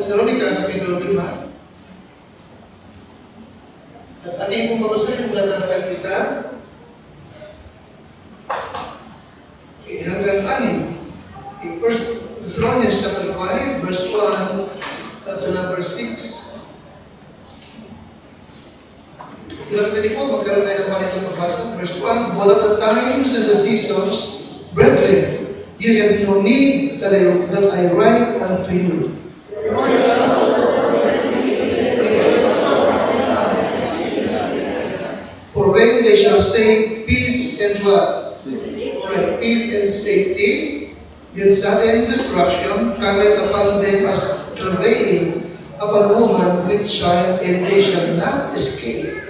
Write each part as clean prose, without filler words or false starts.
Thessalonica, Kapitulo 5. At ating pong mabasahin mula talatang 1 hanggang 6. In 1 Thessalonians chapter 5, verse 1 to number 6. Tinatali po, magkaroon tayo ng panitang pagbasa. Verse 1, But at the times and the seasons, brethren, you have no need that I write unto you. For when they shall say peace and what? Right, peace and safety, then sudden destruction cometh upon them as travailing upon a woman with child, and they shall not escape.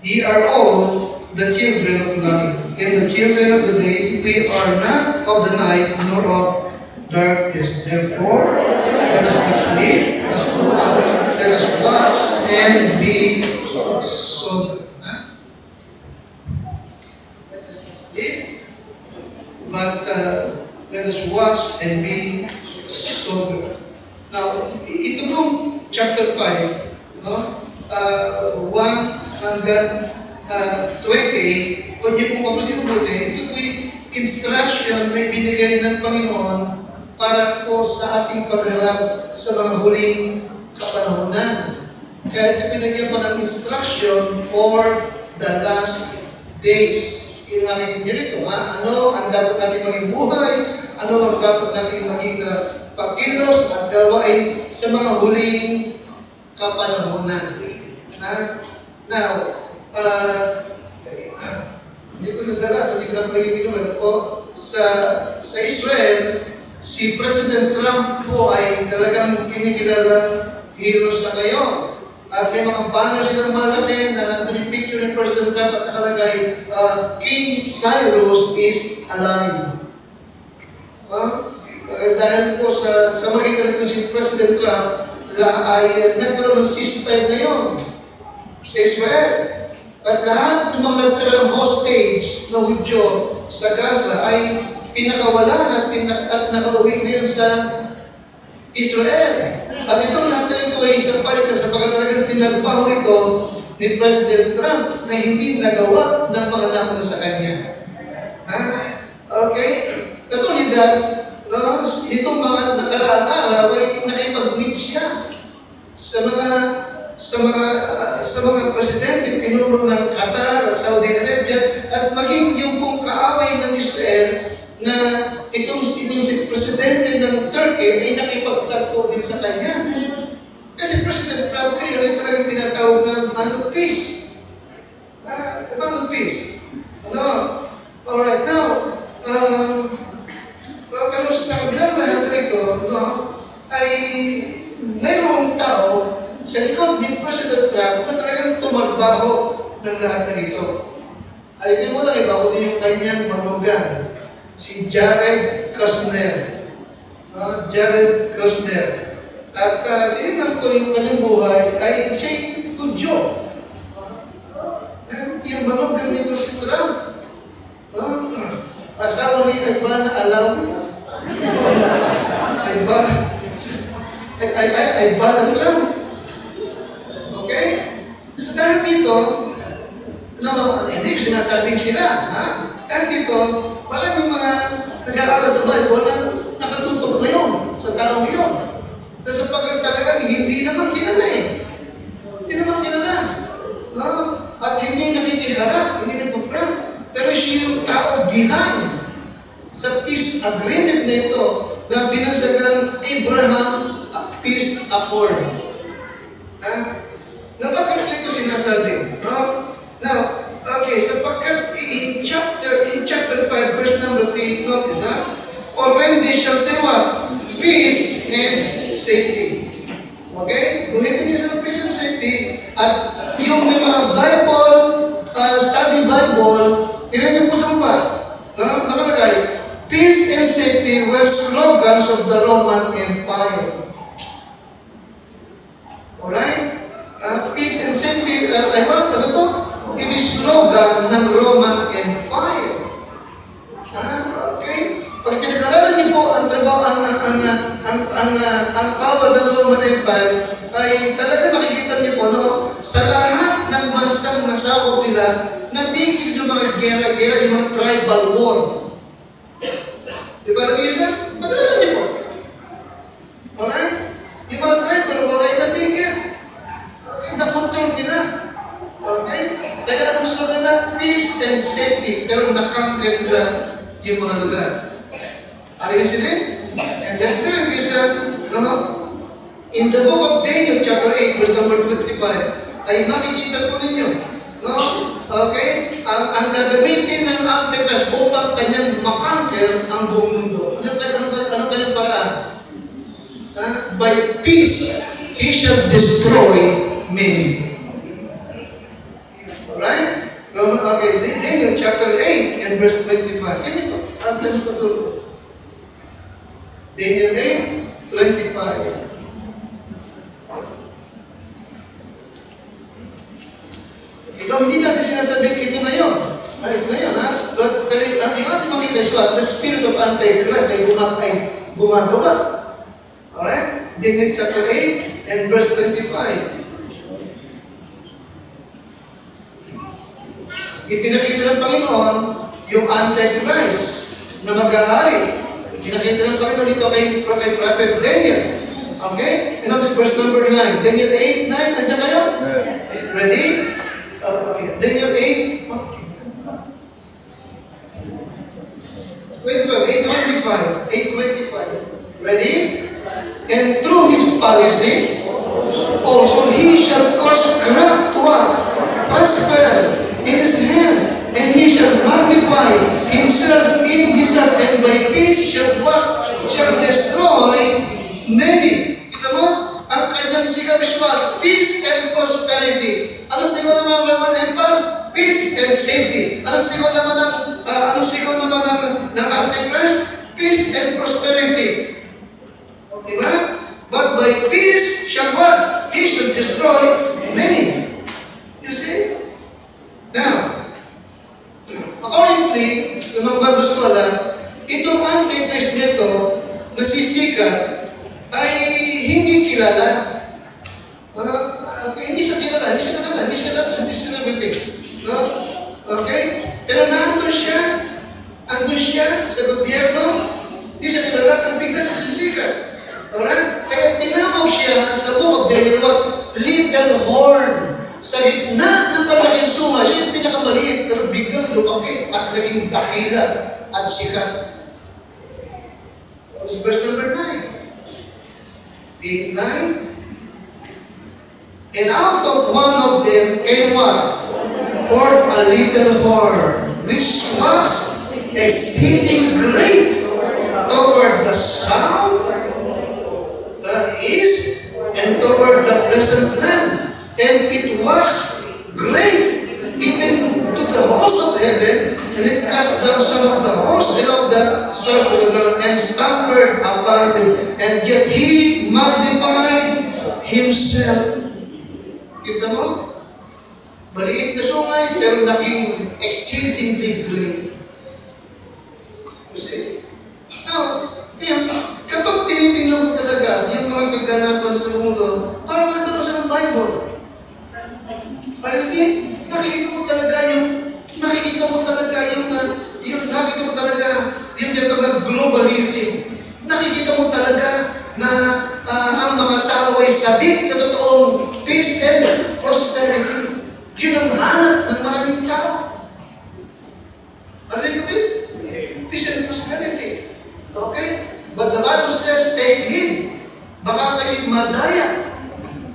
Ye are all the children of light, and the children of the day. We are not of the night, nor of darkness. Therefore, let us not sleep, let us watch and be sober. Let us not sleep, but let us watch and be sober. Now, ito pong chapter 5, no? 1 hanggang 28, kung niyo pong mapasin mabuti, ito po'y instruction na binigay ng Panginoon para po sa ating pagharap sa mga huling kapanahonan. Kaya ito binigyan pa ng instruction for the last days. Yung makikita nyo rito, ano ang dapat natin maging buhay, ano ang dapat natin maging pagkilos at gawain sa mga huling kapanahonan. Now, hindi ko nadala, hindi ko napalagay kinuman po, sa Israel, si President Trump po ay talagang kinikilalang hero sa ngayon. At may mga banner silang malaki na nandun yung picture ni President Trump at nakalagay, King Cyrus is alive. Dahil po sa magitan nito si President Trump, ay nagkaroon ng ceasefire ngayon sa Israel. At lahat ng mga nagtirang hostage na Hudyo sa Gaza ay pinakawalan at nakauwi ngayon sa Israel. At itong lahat na ito ay isang palitan sapagkat talagang tinagbaho ito ni President Trump na hindi nagawa ng mga nauna sa kanya. Okay? Katulad itong mga nakaraang araw ay nakipag-meet siya sa mga presidente, pinuno ng Qatar at Saudi Arabia, at maging yung pong kaaway ng Israel na itong si presidente ng Turkey ay nakipagtagpo din sa kanya. Kasi President Trump ngayon ay talagang tinatawag na man of peace. The man of peace. Alright, now, pero sa kabilang lahat na ito, ay mayroong tao sa likod ni President Trump na talagang tumarbaho ng lahat na ito. Ay, di mo lang iba, kundi yung kanyang manugang, si Jared Kushner. Jared Kushner. At tinignan ko yung kanyang buhay ay siya'y Hudyo. Yung manugang nito si Trump. Asawa ni Ivana Alawi. Ivana Trump. Okay? So dahil dito, hindi sinasabing sila. Dahil dito, walang yung mga nag-aaral sa Bible na nakatutok ngayon sa taong yun. Na sapagkat talagang hindi naman kilala Hindi naman kilala. At hindi nakikiharap, hindi nagpaprank. Pero siya yung tao behind sa peace agreement na ito na binagsagang Abraham Peace Accord. Na bakit ito sinasabi? Now, okay, sapagkat in chapter 5, verse number 3, notice, or when they shall say what? Peace and safety. Okay? Buhitin niyo sa peace and safety, at yung may mga Bible, study Bible, tingnan niyo po sa mga, nakalagay, peace and safety were slogans of the Roman Empire. Alright? Peace and safety, ano to? It is slogan ng Roman Empire. Okay? Pag pinag-aralan niyo po ang trabaho, ang power ng Roman Empire, ay talaga makikita niyo po, no? Sa lahat ng bansang nasakop nila, natigil yung mga gera-gera, yung mga tribal war. Di ba alam niyo sir? Pag-aralan niyo po. Alright? Yung mga tribal war ay natigil. Okay, na-control nila. Okay? Kaya anong slogan na? Peace and safety. Pero nakanker nila yung mga lugar. Are you listening? And then third reason, no? In the book of Daniel, chapter 8, verse number 25, ay makikita po ninyo, no? Okay? Ang gagamitin ng Antichrist upang kanyang makanker ang buong mundo. Ano kanyang paraan? By peace, he shall destroy many. Alright? Okay, Daniel chapter 8 and verse 25. Yan ito. Ang tanong ko tulo. Daniel 8, 25. Ikaw, hindi natin sinasabing ito na yun. Ito na yun, ha? But, pero ang ating makita is what? The spirit of Antichrist ay gumagawa. Alright? Daniel chapter 8 and verse 25. Ipinakita ng Panginoon yung Antichrist na mag-ahari. Pinakita ng Panginoon dito kay Prophet Daniel. Okay? And notice verse number 9. Daniel 8, 9. Nandiyan kayo? Ready? Okay. Daniel 8. 8:25. Ready? And through his policy, also he shall cause corrupt to what? Prosper in his hand, and he shall magnify himself in his heart, and by peace shall what? Shall destroy many. Kita mo? Ang kanyang sigaw is what? Peace and prosperity. Ano sigaw naman ng Roman Empire? Peace and safety. Ano sigaw naman ng Antichrist? Peace and prosperity. Diba? But by peace shall what? He shall destroy many. You see? Now, accordingly, sa mga Bible scholar, itong Antichrist nito, nasisikat, ay hindi kilala. Hindi siya kilala, hindi siya celebrity. No? Okay? Pero nandun siya sa gobyerno, hindi siya kilala, pero bigla siya sisikat. Alright? Kaya tinawag siya sa book of Daniel, little horn. Sa gitna ng malaking suma, siya yung pinakamaliit, pero biglang lumaki at naging dakila at sikat. That's verse number 9. 8, 9. And out of one of them came what? Forth a little horn, which was exceeding great toward the south, the east, and toward the pleasant land. And it was great even to the host of heaven, and it cast down some of the hosts and of the stars to the ground, and scampered upon them. And yet he magnified himself. Kita mo? Maliit na sungay, pero naging exceedingly great. You see? Now, kapag tinitingnan mo talaga yung mga kaganapan sa mundo, parang nagdabasa ng Bible. Alam niyo, nakikita mo talaga yung tinatawag na globalism. Nakikita mo talaga na ang mga tao ay sabik sa totoong peace and prosperity. Yun ang hanap ng maraming tao. Alam niyo, peace and prosperity. Okay? But the Bible says, take heed. Baka kayo madaya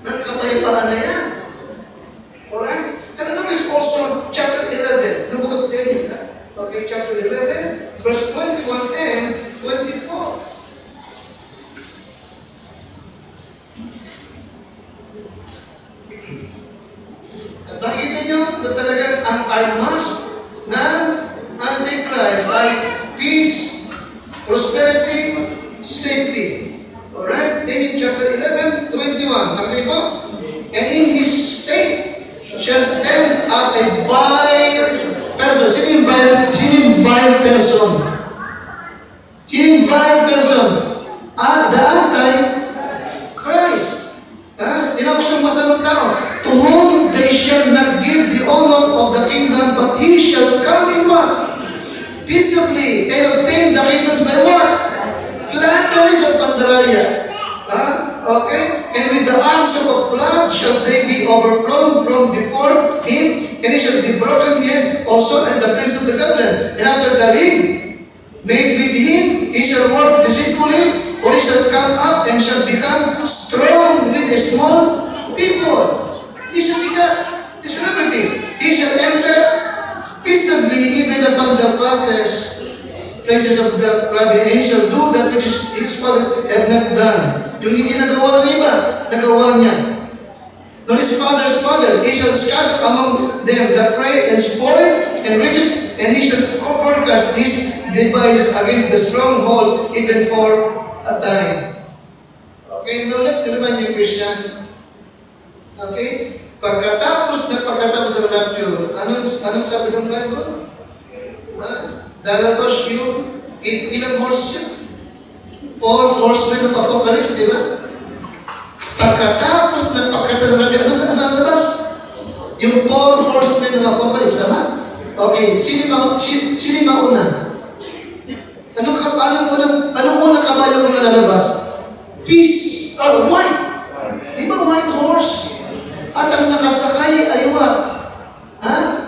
ng kapayapaan na yan. Alright? And that is also chapter 11, the book of Daniel. Okay, chapter 11, verse 21 and 24. At makikita nyo na talagang ang armas ng Antichrist ay peace, prosperity, safety. Alright? Daniel chapter 11, 21. Nakita ko? And in his state shall stand up a vile person. Sino yung vile person? Sino yung vile person? The Antichrist. Tinawag siyang masamang tao. To whom they shall not give the honor of the kingdom, but he shall come in what? Peaceably, and obtain the kingdoms by what? Flatteries of Pandaraya. Okay? And with the arms of a flood shall they be overflown from before him, and he shall be broken yet also, and the prince of the government. And after the league made with him, he shall work deceitfully, or he shall come up and shall become strong with a small people. This is God, this is everything. He shall enter peaceably even upon the fattest places of the Rabbi, and he shall do that which his father have not done. Yung hindi nagawa ng iba, nagawa niya. Nor his father's father, he shall scatter among them the prey and spoil and riches, and he shall forecast his devices against the strongholds even for a time. Okay, now let me remind you, Christian. Okay? Pagkatapos ng rapture, anong sabi ng Bible? Lalabas yung ilang horse yun? 4 horsemen of Apocalypse, di ba? Pagkatapos ng rapture, anong lalabas? Yung 4 horsemen of Apocalypse, tama? Okay, sino mauna? Anong unang kabayo na lalabas? Peace, white. Di ba white horse? At ang nakasakay ay what?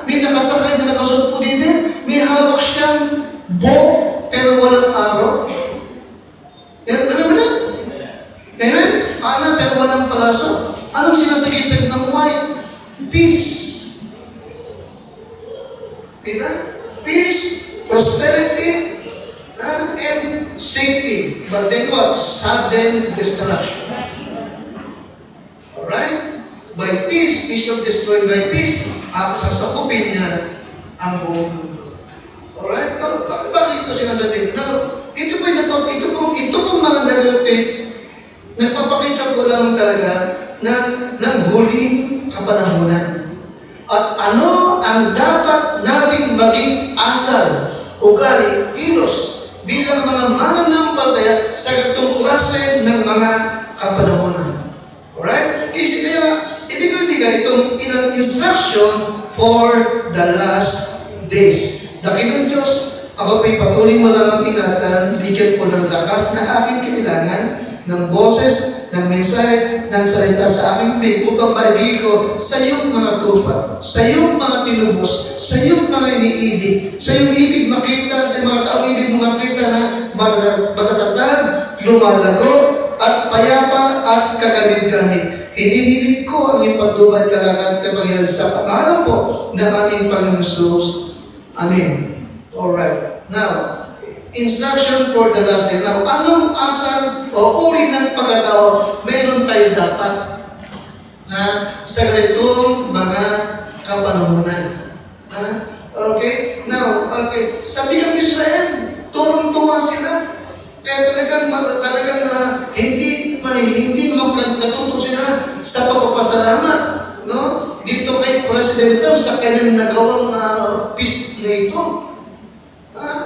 May nakasakay na nakasumpo din. May hawak siyang bow, pero walang araw. Remember na? Amen? Pala, pero walang palaso. Anong sinasagisag ng white? Peace. Diba? Peace, prosperity, and safety. But then what? Sudden destruction. Alright? By peace, he shall destroy. By peace, sasakupin niya ang buong mundo. Alright? Bakit ito sinasabi? Now, ito pong mga nagulupit, nagpapakita po lamang talaga ng huling kapanahunan. At ano ang dapat nating maging asal, ugali, kilos, bilang mga mananampalataya sa gatong klase ng mga kapanahunan. Alright? Kasi kaya, ibigay itong ilang instruction for the last days. Dakilang Diyos, ako po'y patuloy mo lamang ingatan, bigyan ko ng lakas na aking kailangan, ng boses, ng mensahe, ng salita sa aking big upang maibigay ko sa iyong mga tupa, sa iyong mga tinubos, sa iyong mga iniibig, sa iyong ibig makita, sa mga taong ibig mo makita na matatatag, lumalago, at payapa at kagamit-gamit. Hinihiling ko ang ipagdubad kalakad kapangyarihan sa pangalan po ng aming Panginoon Jesus. Amen. Alright. Now, instruction for the last day. Now, anong asal o uri ng pagkatao mayroon tayo dapat sa ganitong mga kapanahunan? Okay? Now, okay. Sabi ng Israel, tuwang-tuwa sila. Kaya talagang hindi natuto sila sa pagpapasalamat, no? Dito kay President Trump sa kanyang nagawang peace na ito.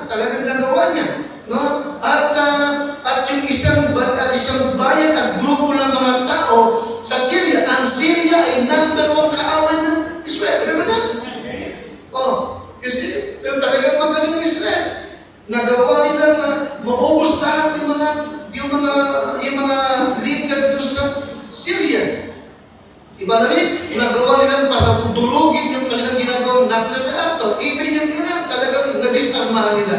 Talagang nagawa niya, no? At yung isang bayan at grupo ng mga tao sa Syria, ang Syria ay number 1 kaaway ng Israel. Remember that? You see? Pero talagang magaling ng Israel. Nagawa nilang maubos lahat yung mga leader doon sa Syria. Iba namin, nagawa nilang pasapudulugin yung kanilang ginagawang nuclear reactor. Even yung Iran, talagang nag-disarmahan nila.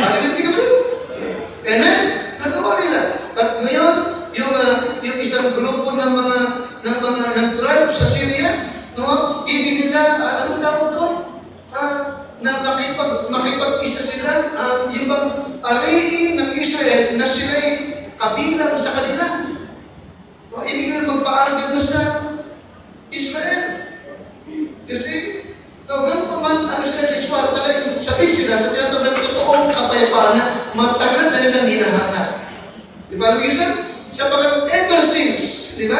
Narinig ka ba rin? Amen? Nagawa nila. At ngayon, yung isang grupo ng tribe sa Syria, no? Ibig nila, anong tawag doon? Na makipag-isa sila, yung bang ariin ng Israel na sila'y kabilang sa kanila. O, ibig nila magpaagad na sa Israel. You see? No, ganun pa man ang Israel is what? Talagang sabik sila sa tinatawag ng totoong kapayapaan na matagal na nilang hinahanap. Di ba, Luisa? Sapagat ever since, di ba?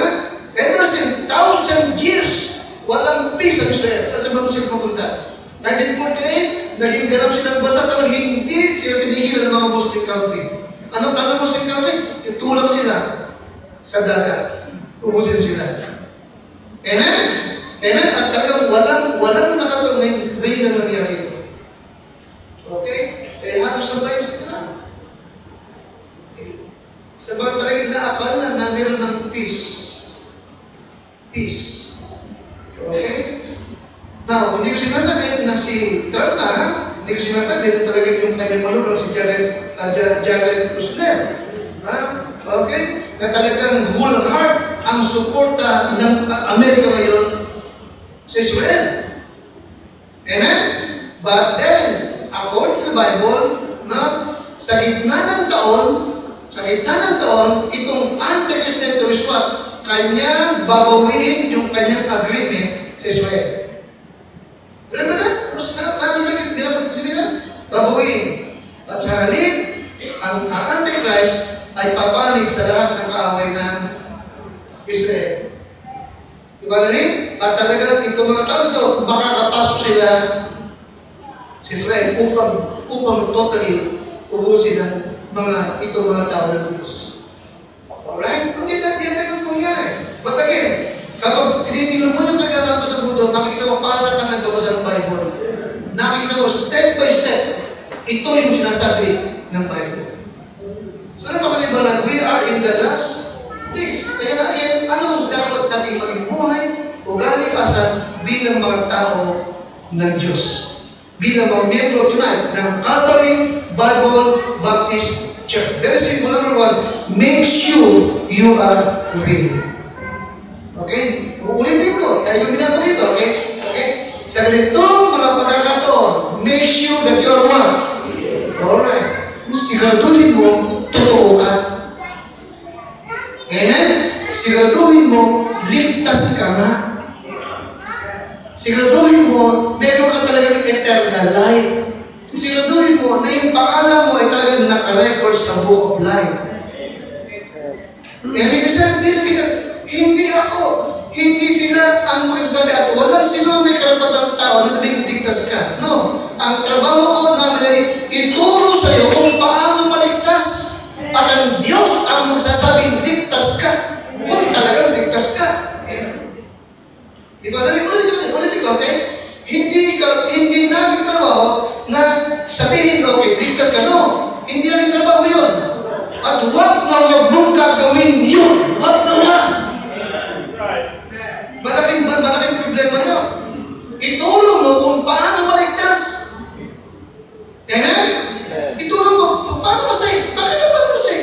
Ever since 1,000 years, ang Israel. Saan ba sila pupunta? 1948, naging ganap silang bansa pero hindi sila tinigilan ng mga Muslim country. Anong plano ng Muslim country? Itulak sila sa dagat. Ubusin sila. Amen? Amen? At talagang walang nakatong ngayon ang nangyari ito. Okay? Eh, halos sabay sila. Okay? Sabang talaga inaakala na meron ng peace. Peace. Okay? Now, hindi ko sinasabi na si Trump na, hindi ko sinasabi na talaga yung kanyang malugang si Jared Kushner. Okay? Na talagang whole heart ang suporta ng Amerika ngayon sa Israel. Amen? But then, according to the Bible, na sa gitna ng taon, itong Antichrist na ito is what? Kanyang babawiin yung kanyang agreement sa Israel. Alam ba na? Nalilagit nila pagkasibihan? Babawiin. At sa halip, ang Antichrist ay papanig sa lahat ng kaaway ng Israel. Diba na rin? At talagang itong mga tao ito, makakapasok sila sa Israel upang totally ubusin ng itong mga tao ng Diyos. Alright? Hindi natin mangyari. But again, kapag tinitingnan mo yung kaganapan sa mundo, makikita mo para ka nagbabasa ng Bible. Nakikita mo step by step, ito yung sinasabi ng Bible. So napakaliban na, we are in the last days. Kaya nga again, anong dapat nating maging buhay o asa bilang mga tao ng Diyos? Bilang mga miyembro tonight ng Calvary Bible Baptist Church. Very simple. Number one, make sure you are real. Okay? Uulitin ko. Dahil yung binato dito. Okay? Okay? Sa ganitong mga pagkakataon, make sure that you are one. Alright. Siguraduhin mo, totoo ka. Amen? Siguraduhin mo, ligtas ka nga. Siguraduhin mo, meron ka talagang eternal life. Siguraduhin mo na yung pangalan mo ay talagang naka-record sa book of life. Kaya hindi ako, hindi sila ang magsasabi at walang sino may karapatang tao na sabing ligtas ka. No. Ang trabaho ko namin ay ituro sa iyo kung paano maligtas. At ang Diyos ang magsasabing ligtas ka. Kung talagang ligtas ka. Diba? Ulitin ko, okay? Hindi natin trabaho na sabihin, okay, ligtas ka. No. Hindi natin trabaho yun. At huwag mong gagawin yun. Huwag na huwag. Malaking problema yun. Ituro mo kung paano maligtas. Amen? Ituro mo kung paano masay. Bakit na paano masay?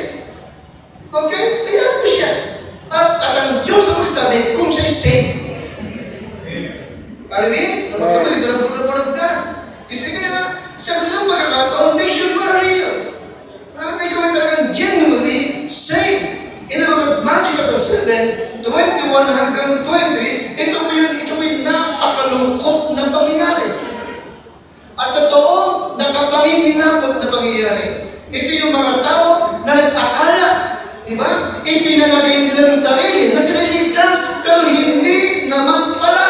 Okay? Kaya mo siya. At ang Diyos ang magsabi kung siya'y safe. Kalimin? Kapag sabi, ito ng pulapurang ka. Kasi kaya, sa kanilang pagkakataon, make sure you are real. Ikaw ay talagang genuinely safe. In the book of Matthew chapter 7, 21 hanggang 20, ito po yung napakalungkot na pangyayari. At totoo, nakapanginilabot na pangyayari. Ito yung mga tao na nag-akala, diba? Ipinalagay nila ng sarili na sila ligtas, pero hindi naman pala.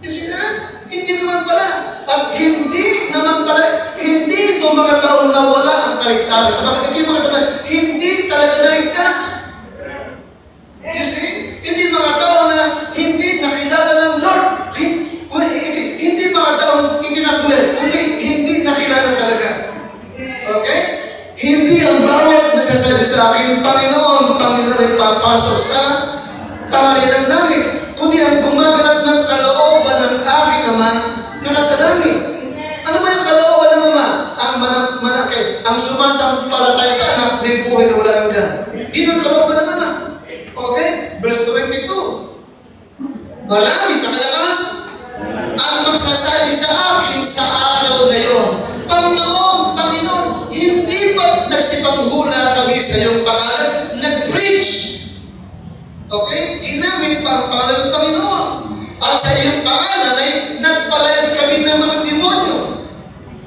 You see that? Hindi naman pala. At hindi naman pala, hindi ito mga tao na wala ang kaligtasan. Sabagat ito yung mga tao na hindi talaga naligtas. You see? Hindi mga tao na hindi nakilala ng Lord. Hindi mga tao itinabuhay, kundi hindi nakilala talaga. Okay? Hindi ang bawat nagsasabi sa akin, Panginoon ay papasok sa kaharian ng langit. Kundi ang gumaganap ng kalooban ng aking Ama na nasa langit. Ano ba yung kalooban ng Ama? Ang sumasampalataya sa anak, may buhay na wala hanggan. Yun ang kalooban ng Ama. Okay? Verse 22. Marami pakalakas ang magsasabi sa akin sa araw na yon, Panginoon, hindi ba nagsipanghula kami sa iyong pangalan? Nag-preach. Okay? Ginamit pa ang pangalan ng Panginoon. At sa iyong pangalan ay nagpalayas kami ng mga demonyo.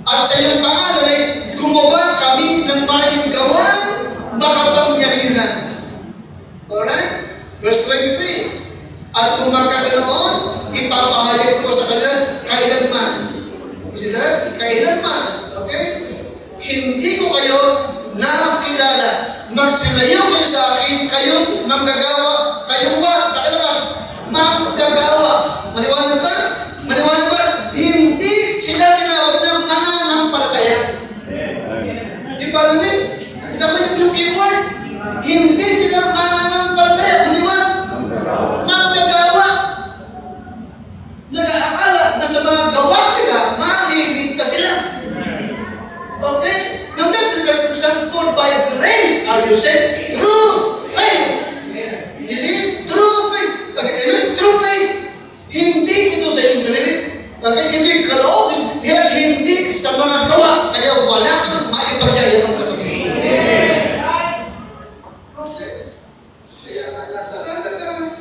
At sa iyong pangalan ay gumawa kami ng maraming gawang makapangyarihan. Alright? Verse 23. At At kung magkaganoon, ipapahayag ko sa kanila kailanman. You see that? Kailanman. Okay? Hindi ko kayo nakilala. Magsilayo kayo sa akin, kayong manggagawa, kayong manggagawa. Maliwanag ba? Maliwanag ba? Hindi sila tinawag ng nananampalataya. Di ba namin? Nakita yung keyword. Hindi sila nananampalataya. Kundi ba? Manggagawa. Nag-aakala na sa mga gawa nila, maliligtas sila. Okay? Yung that for by grace are you saved through faith. You see? Through faith. Okay, amen? Through faith. Hindi ito sa iyong sarili. Okay? Hindi kaloob. Hindi sa mga gawa. Kaya wala kang maipagyayaman sa Panginoon. Okay. Kaya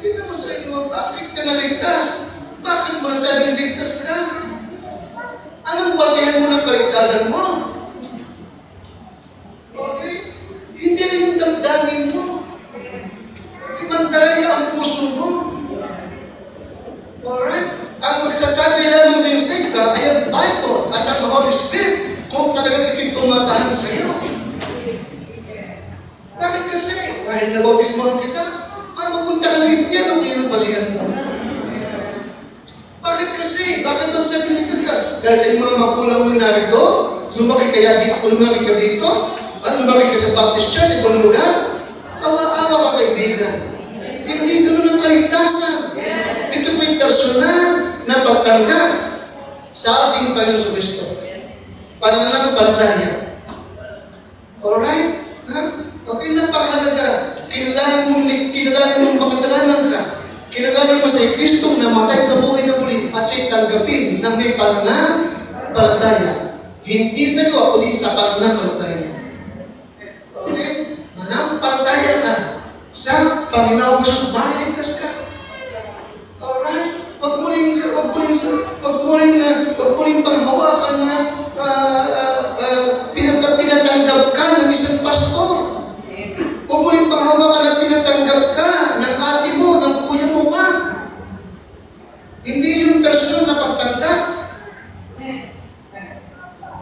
tingnan mo sarili mo, bakit ka naligtas? Bakit mo nasabing ligtas ka? Anong basehan mo ng kaligtasan mo? Okay? Hindi rin yung damdamin mo. Okay? Mandalaya ang puso mo. Alright? Ang magsasabi lamang sa iyong saved ka ay ang Bible at ang Holy Spirit kung talagang ito'y tumatahan sa iyo. Bakit kasi? Dahil nabautismohan kita, mapupunta ka ng impyerno, yun ang basihan mo. Bakit kasi? Bakit ba sabi nikas ka? Dahil sa mga magulang mo narito, lumaki ka dito, at lumaki ka sa Baptist Church, ibang lugar, kawa-awa ka kaibigan. Hindi ganun ang kaligtasan. Ito po'y personal na pagtanggap sa ating Panginoon Kristo. Pananampalataya. Alright? Ha? Okay, napakahalaga. Kinalanin mong makasalanan ka. Kinalanin mo sa Kristo na matay na buhay na muli at siya'y tanggapin na may pananampalataya. Hindi sa iyo, kundi sa pananampalataya. Okay? Manampalataya ka sa Panginoon Jesus. Maliligtas ka. Alright? Huwag mo rin panghawakan na pinatanggap ka ng isang pastor. Huwag mo rin panghawakan na pinatanggap ka ng ate mo, ng kuya mo ka. Hindi yung personal na pagtanggap.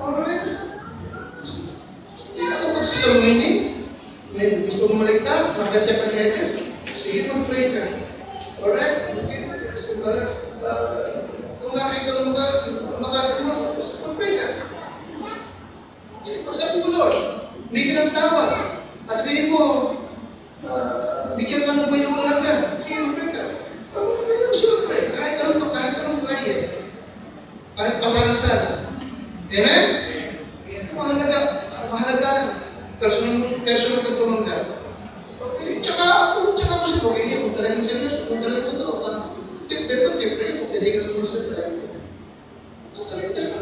Alright? Hindi ako magsasalunginin. Gusto mo maligtas, magkatyak ng heaven. Sige, mag-pray ka. Alright? Okay? Kung nakita mo ka, makasal mo, mag-pray ka. Sabi mo, Lord, may kinagtawag. At sabihin mo, bigyan ka ng buhay ng ulangan ka. Sige, mag-pray ka. Kaya mo siya mag-pray. Kahit anong prayer. Kahit pasana-sana. Amen? Mahalaga. Personal na tumangga. Okay? Tsaka ako siya, okay, kung talagang seryoso, kung talagang totoo ka, pipre, kung pwede ka naman sa prayer. Kung talagang siya,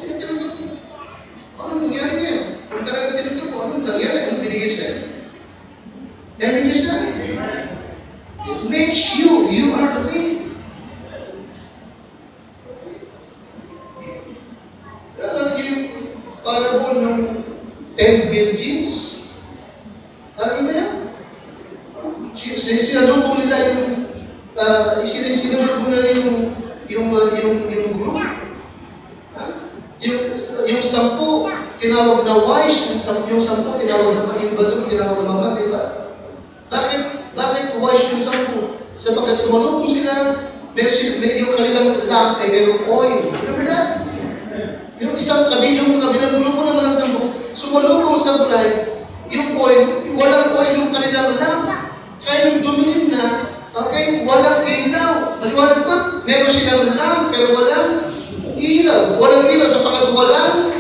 tinagtanong ko. Anong nangyari niya? Kung talagang tinagtanong ko, anong nangyari? Anong binigay sa'yo? Yan binigay sa'yo? It makes you are the way. Alam niyo yung parable ng 10 virgins? Alam mo yan? Sinadubong nila yung group. Yung 10 tinawag na wise, yung 10 tinawag na yung basong tinawag na mama, di ba? Bakit wise yung 10? Sapagkat sumalubong sila, yung kanilang lamp ay merong oil. Remember that? Yung kabilang grupo naman ng 10, sumalubong sa bride, yung oil, walang oil yung kanilang lamp. Kaya nung dumilim na, okay, walang ilaw. Maliwanag ba? Meron silang lamp, pero walang ilaw. Walang ilaw sapagkat walang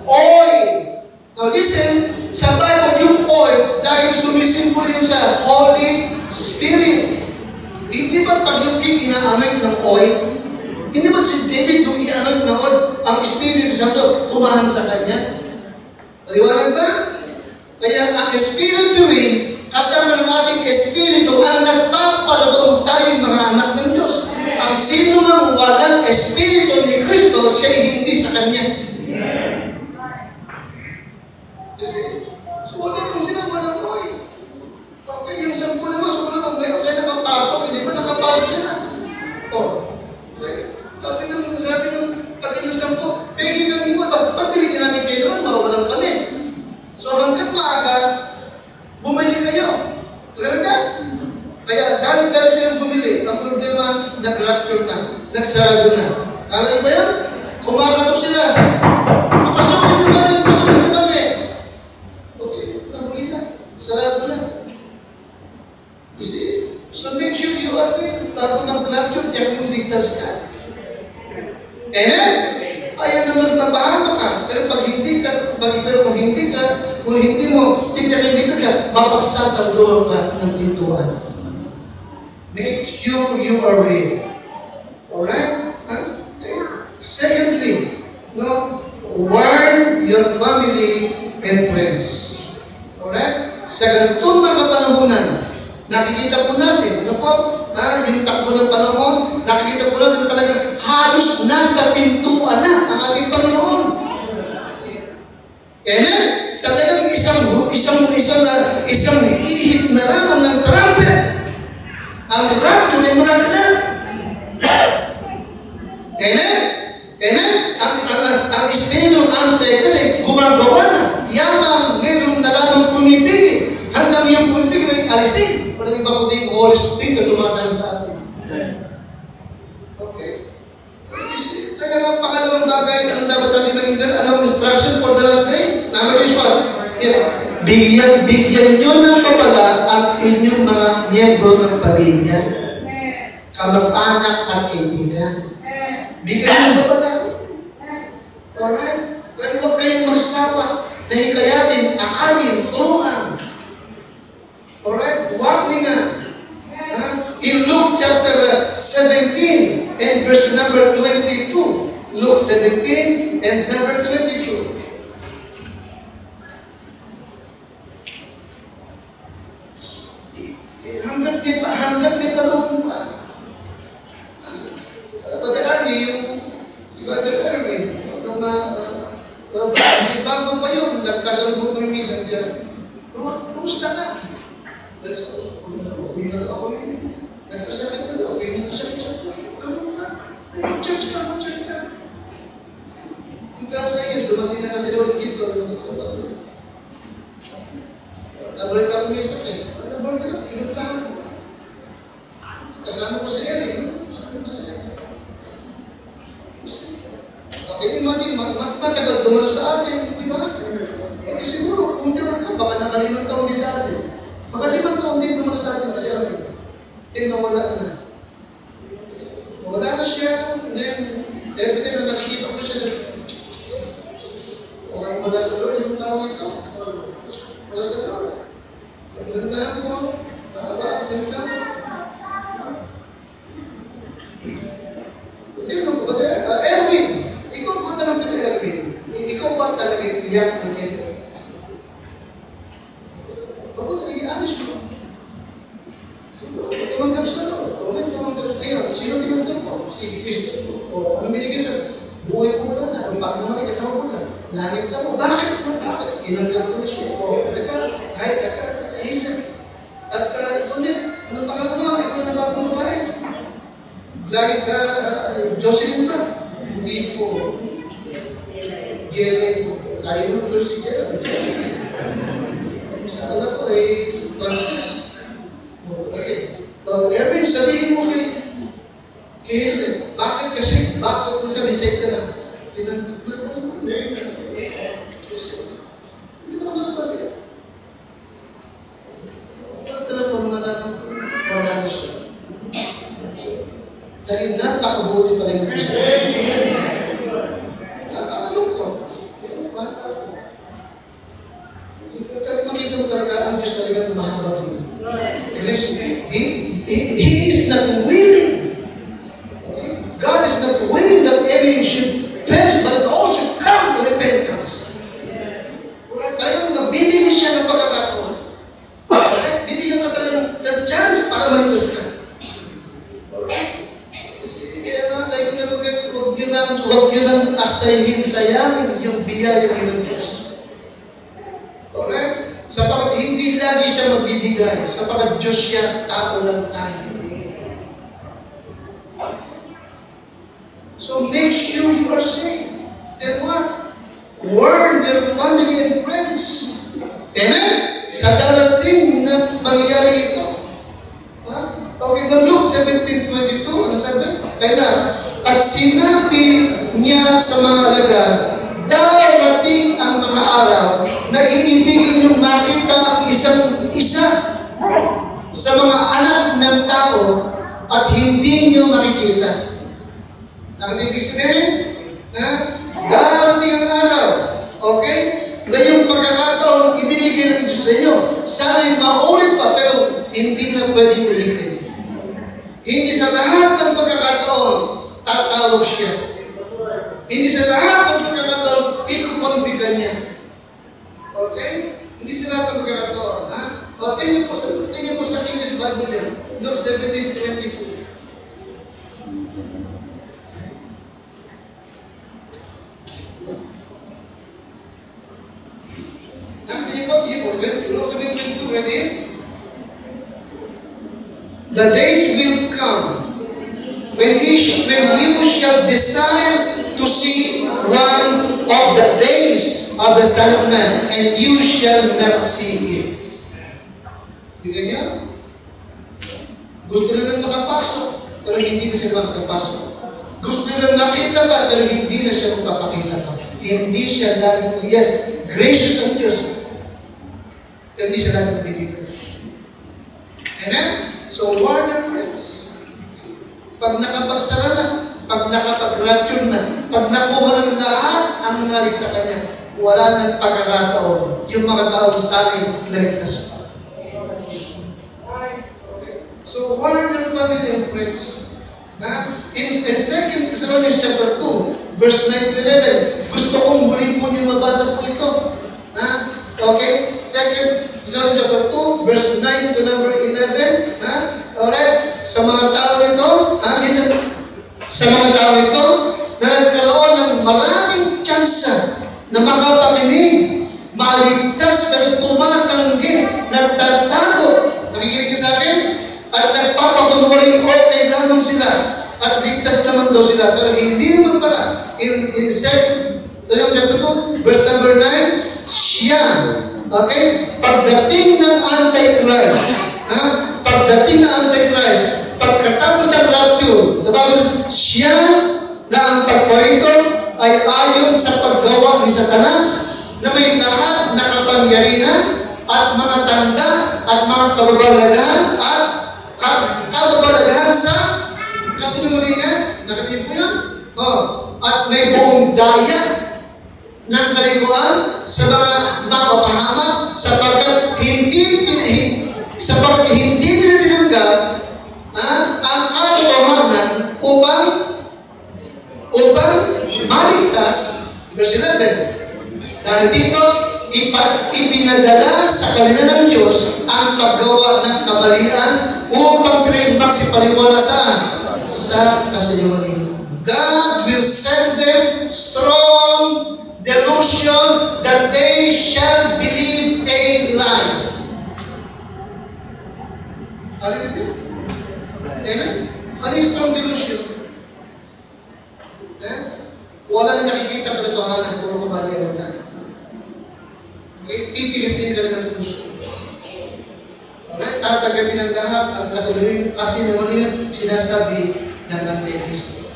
oil. Now listen, sa Bible, yung oil, laging sumisimbolo yun sa Holy Spirit. Hindi ba pag yung king inaanoint ng oil, hindi ba si David nung i-anoint na oil, ang Espiritu Santo tumahan sa kanya? Maliwanag ba? Kaya ang Espiritu rin, kasama ng ating Espiritu, ang nagpapalagong tayong mga anak ng Diyos. Ang sino mang walang Espiritu ni Kristo, siya hindi sa Kanya. Kasi, so wala kung sila walang oil. Okay, yung 10 naman, so wala kung meron kayo nakapasok Dali-dali silang bumili. Ang problema, nag-rapture na. Nagsarado na. Alam niyo ba yan? Kumakatok sila. Pasukin niyo kami, pasukin niyo kami. Okay, nahuli na. Sarado na. You see? So make sure you are real. Bago mag-rapture, tiyak mong ligtas ka. Ayaw naman mapahama ka. Pero pag hindi ka, pero kung hindi mo, titiyakin ligtas ka, mapagsasaluhan ka ng pintuan. Make sure you are real. Alright? Secondly, warn your family and friends. Alright? Sa ganitong mga kapanahunan, nakikita po natin, yung takbo ng panahon, nakikita po natin na talagang halos nasa pintuan na ang ating Panginoon. Amen? Talagang isang ihip na lamang ng trumpet. Ang rapture ay marami na. Amen? Amen? Ang Espiritu ng Antichrist ay gumagawa na. Yamang meron na lamang pumipigil. Hanggang yung pumipigil ay alisin. Walang iba kundi yung Holy Spirit na dumataan sa atin. Okay. Kaya nga pangalawang bagay, anong dapat natin maging ganun? Anong instruction for the last day? Number is what? Yes. Bigyan nyo ng babala ang inyong mga miyembro ng pamilya, kamag-anak at kaibigan. Bigyan ng babala. Alright? Kaya huwag kayong magsawa na hikayatin, akayin, turuan. Alright? Warning nga. In Luke chapter 17 and verse number 22. Luke 17 and number 22. Hanggat may panahon pa. Brother Arnie, bago pa yun, nagkasalubong kami minsan dyan. Kumusta ka? Okay na ako yun. Nagkasakit na daw. Okay, nagkasakit sa puso. Ganun ka. Mag-church ka. Yung kasa yun, dumating na kasi daw dito. Nabalik ako may sakit. Nabalik ako, pinuntahan ko. Kasama ko sa Eric. Okay, imagine, matagal dumalo sa atin. Di ba? Okay, siguro, kung di ka, baka nakalimang taon din sa atin. Baka 5 taon din dumalo sa atin sa Eric. Nawala na. Nawala na siya, and then, every time na nakikita ko siya, okay, wala sa Lord, yung tawag ito. Wala sa Lord. Pinagdahan ko, pinagdahan ko. Erwin, ikaw ba tanong ka na Erwin? Ikaw ba talaga tiyak ng Erwin? Ako talaga honest mo. Tumanggap sa Lord. Tumanggap ngayon. Sino tinanggap mo? Si Kristo. O anong binigay sa buhay ko lang na. Ang bakit naman ay kasama ko lang. Langit na mo. Bakit? Tinanggap ko na siya. O, Hazel. At ikaw din. Anong pangalan mo? Ikaw na batang babae. Lagi ka, Jocelyn ba? Hindi po. Jerry po. Tayo mo, si Jerry. Sa akin ako ay Francis. Okay. Erwin, sabihin mo kay Hazel, bakit mo sabihin sa'yo ka na? Tinanggap ko na. Hindi naman nakapagay. Ang telepono nga namin, wala na siya. Dahil napakabuti pa rin ang Kristo. Nakakalong ko. Yung bata ko. Pero makita mo talaga ang Diyos talaga mahabag din. He is not willing. Okay? God is not willing that everyone should perish, but that all should come to repentance. Kaya magbibigay siya ng pagkakataon. Bibigyan ka talaga ng chance para maligtas ka. Alright? Kaya nga, huwag nyo lang aksayin sayangin yung biyaya ng Diyos. Alright? Sapagat hindi lagi siya magbibigay. Sapagat Diyos siya, tao lang tayo. So make sure you are safe. Then what? Warn your family and friends. Amen? Sa darating na pangyayari ito. Okay, na Luke 17:22, ano sabi? Kailan? At sinabi niya sa mga alagad, darating ang mga araw na iibigin niyong makita ang isang isa sa mga anak ng tao at hindi niyo makikita. Nakatibig sabihin? Ha? Darating ang araw. Okay? Na yung pagkakataon ibinigay ng Diyos sa inyo. Sana'y maulit pa, pero hindi na pwedeng ulitin. Hindi sa lahat ng pagkakataon, tatawag siya. Hindi sa lahat ng pagkakataon, ikukumbigan niya. Okay? Hindi sa lahat ng pagkakataon. Ha? O, tingnan po sa English Bible yan. Luke 17:22. Ready? The days will come when you shall desire to see one of the days of the Son of Man, and you shall not see him. Tignan niyo? Gusto nilang makapasok, pero hindi na siya makakapasok. Gusto nilang makita pa, pero hindi na siya magpapakita pa. Hindi siya laging, yes, gracious ang Diyos, pero hindi siya laging bibigyan. Amen? So, warn your friends. Pag nakapagsara na, pag nakapag-rapture na, pag nakuha ng lahat ang nangyari sa Kanya, wala nang pagkakataon. Yung mga taong sana'y naligtas pa. Okay. So, warn your family and friends. In 2 Thessalonians chapter 2, verse 9 to 11, gusto kong muli po niyo mabasa po ito. Okay? 2 Thessalonians chapter 2, verse 9 to number 11. Alright? Sa mga tao ito, listen, sa mga tao ito, na nagkaroon ng maraming tsansa na makapakinig, maligtas pero tumatanggi, nagtatago. Nakikinig ka sa akin? At nagpapakunwaring okay lamang sila. At ligtas naman daw sila. Pero hindi naman pala. In 2 chapter 2, verse number 9, siya, okay? Pagdating ng Antichrist, pagdating ng Antichrist, pagkatapos ng rapture, the Bible says, siya na ang pagparito ay ayon sa paggawa ni Satanas na may lahat na kapangyarihan at mga tanda at mga kababalaghan at kababalaghan sa kasinungalingan. Nakatid po yan? At may buong daya ng kalikuan sa mga mapapahamak sapagkat hindi nila tinanggap ang katotohanan upang maligtas. Verse 11. Dahil dito, ipinadala sa kanila ng Diyos ang paggawa ng kamalian upang sila magsipaliwala saan? Sa kasinungalingan. God will send them strong delusion that they shall believe a lie. Hallelujah. Amen? Ano yung strong delusion? Wala na nakikita katotohanan, puro kamalian na. Okay? Titigas din ka ng puso. Okay? Tatagamin ng lahat ang kasinungalingan sinasabi ng Antichrist.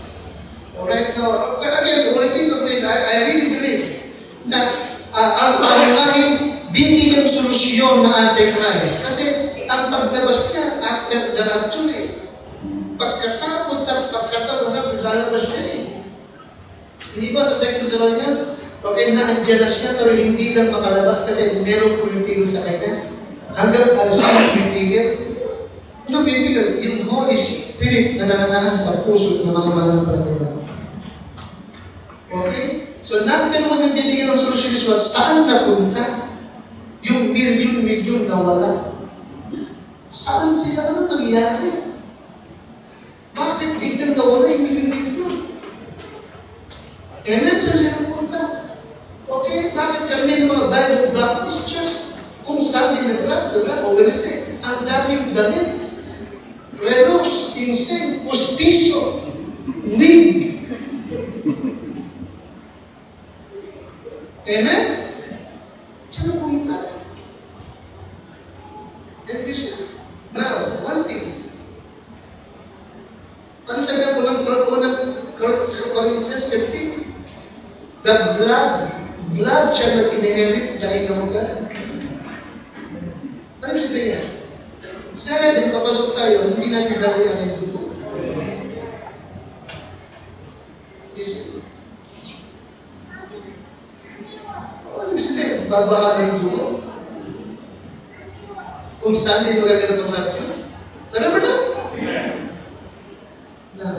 Alright, now, again, ulitin ko, I really believe na ang pangunahing bibigyan solusyon ng Antichrist. Kasi ang paglabas niya, after the rapture eh. Pagkatapos ng rapture, lalabas siya eh. Hindi ba sa 2 Thessalonians, okay, naandyan na siya, pero hindi lang makalabas kasi merong pumipigil sa kanya. Hanggang alisan pumipigil. Ano pumipigil? Yung Holy Spirit na nananahan sa puso ng mga mananampalataya. Okay? So, number one yung bibigyan ng solusyon is what? Saan napunta? Yung milyon na wala. Saan sila? Anong nangyari? Bakit biglang nawala yung milyon? Amen? Saan sila napunta? Okay? Bakit kami ng mga Bible Baptist Church? Kung saan din nag-rapture ka, o Wednesday, ang daming damit. Relos, inseng, pustiso, wig. Amen? Saan punta? And listen, now, one thing. 15. The blood shall not inherit the kingdom of God. Ano yung sabihin? Sa heaven, papasok tayo, hindi natin dala yung dugo. Isip. Ano yung sabihin? Babahan yung dugo. Kung saan din magaganap ang rapture. Alam mo na? Now,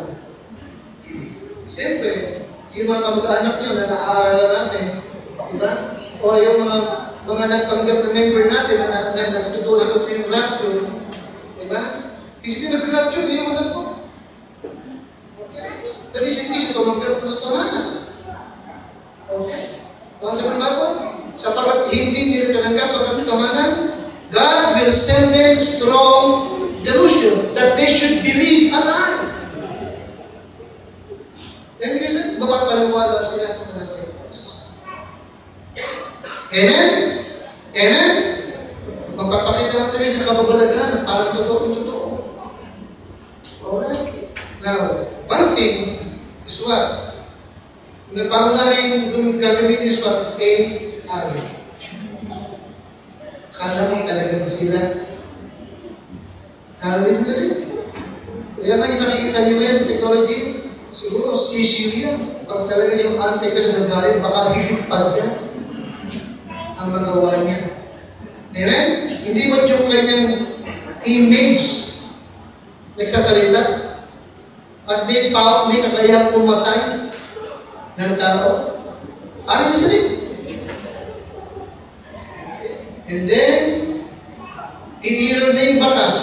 siyempre, yung mga kamag-anak nyo na naaaralan natin, diba? O yung mga nagpanggap na member natin na natutunan ito yung rapture, diba? Isipin nag-rapture, di yung anak ko. Okay? Pero isip tumanggap ng totohanan. Okay? Ang sabi ng Bible, sapagat hindi nila tananggap ang katotohanan, God will send them strong delusion that they should believe a lie. Yan kasi, mapapaniwala sila ng Antichrist. Amen? Amen? Magpapakita natin rin sa kababalaghan, parang totoo. Alright? Now, one thing is what? Na pangunahin gagamitin is what? AI. Kala mo talagang sila. Alam mo rin. Kaya nga yung nakikita nyo ngayon sa technology, siguro Syria, pag talaga yung Antichrist na nagalit, baka higit pa dyan ang magawa niya. Amen? Hindi mo yung kanyang image nagsasalita at may kakayang pumatay ng tao. Ano yung salit? And then, iiral na yung batas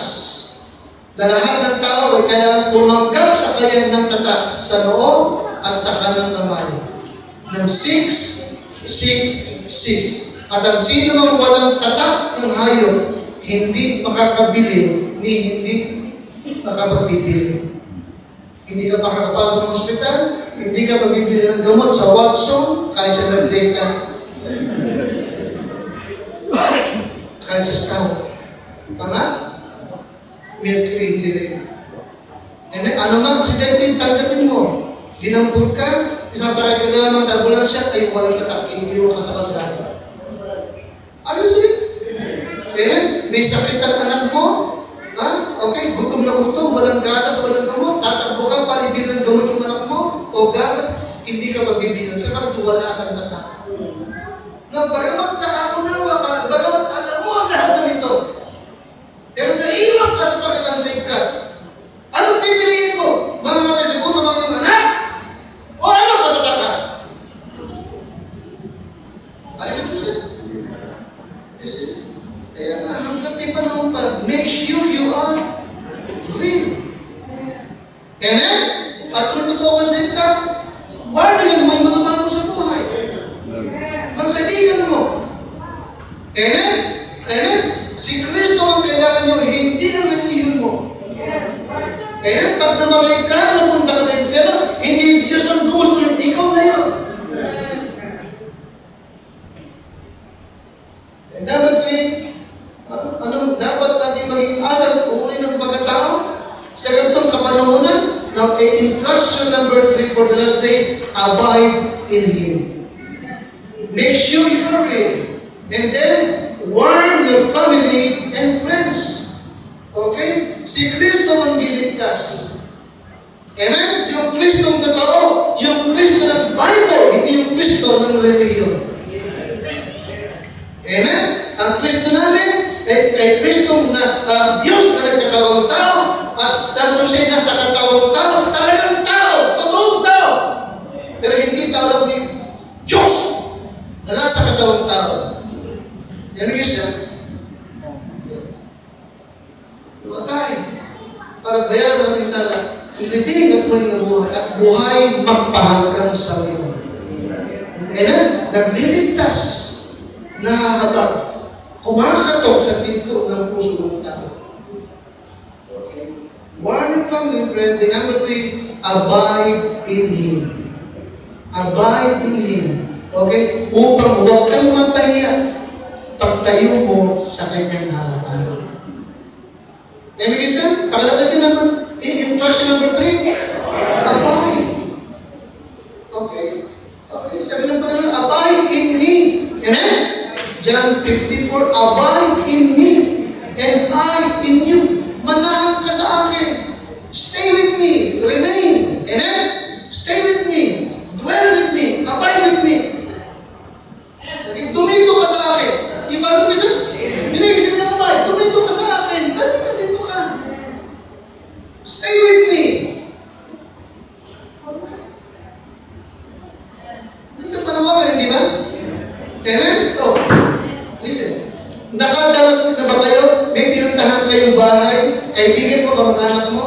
na lahat ng tao ay kaya tumanggap sa kanyang ng tatak sa noo at sa kanang kamay. Ng 666. At ang sino mang walang tatak ng hayop, hindi makakabili ni hindi makapagbibili. Hindi ka makakapasok ng hospital, hindi ka magbibili ng gamot sa Watson, kahit sa Merdeka, kahit sa South. Tama? Mercury, hindi rin. Ano nga, presidente, tanggapin mo. Dinampun ka, isasakay ka na lamang sa ambulansya, ay walang tatak, iiwan ka sa kalsada. Ano sila? May sakit ang anak mo, okay, gutom na gutom, walang gatas, walang gamot, tatakbo ka, palibili ng gamot yung anak mo, o gatas, hindi ka magbibilang. Sa bakit wala kang tatak? Na bagamat nakaunawa ka, bagamat alam mo ang lahat ng ito, pero naiwan ka sa pagkatansig ka. Anong pipiliin mo? Mamamatay sa gutom ang iyong anak? O ano patatakan? Alam mo ito? Kaya nga, hanggang may panahon pa, make sure you are real. Amen? At kung totoo kasi ka, warningan mo yung mga bago sa buhay. Mga kaibigan mo. Amen? Amen? Si Kristo ang kailangan nyo, hindi ang relihiyon mo. Amen? Pag namalay ka, napunta ka na yung pera, hindi Diyos ang gusto, ikaw na yun. And dapat dapat natin maging asal umuli ng pagkatao sa ganitong kapanahonan. Now, instruction number 3 for the last day, abide in Him. Make sure you are real. And then, warn your family and friends. Okay? Si Kristo ang biligtas. Amen? Yung Kristong totoo, yung Kristo ng Bible, hindi yung Kristo ng relihiyon. Amen? Ang Kristo namin ay Kristong na Diyos na nagkatawang tao at that's siya nasa katawang tao, talagang tao, totoong tao. Pero hindi tao lang ni Diyos na nasa katawang tao. Yan ang siya. Matay. Para bayaran natin sana, nilibig at muling na buhay at buhay magpahanggang sa iyo. Amen? Nagliligtas na hatag. Kumakatok sa pinto ng puso ng tao. Okay? One family friends, and number 3, abide in Him. Abide in Him. Okay? Upang huwag kang mapahiya pagtayo mo sa kanyang harapan. Ibig isa, pakalagay ka naman, instruction number 3, abide. Okay? Okay, sabi ng Panginoon, abide in me. Amen? John 15:4, abide in me, and I in you. Manahan ka sa akin. Stay with me. Remain. Amen? Stay with me. Dwell with me. Abide with me. Okay, tumito ka sa akin. Yung parang bisa, binibisip ng abide. Tumito ka sa akin. Halika, dito ka. Stay with me. Ito panawagan, hindi ba? Amen? Oh, listen. Nakadalas na ba kayo? May pinuntahan kayong bahay, kaibigan mo, kamag-anak mo,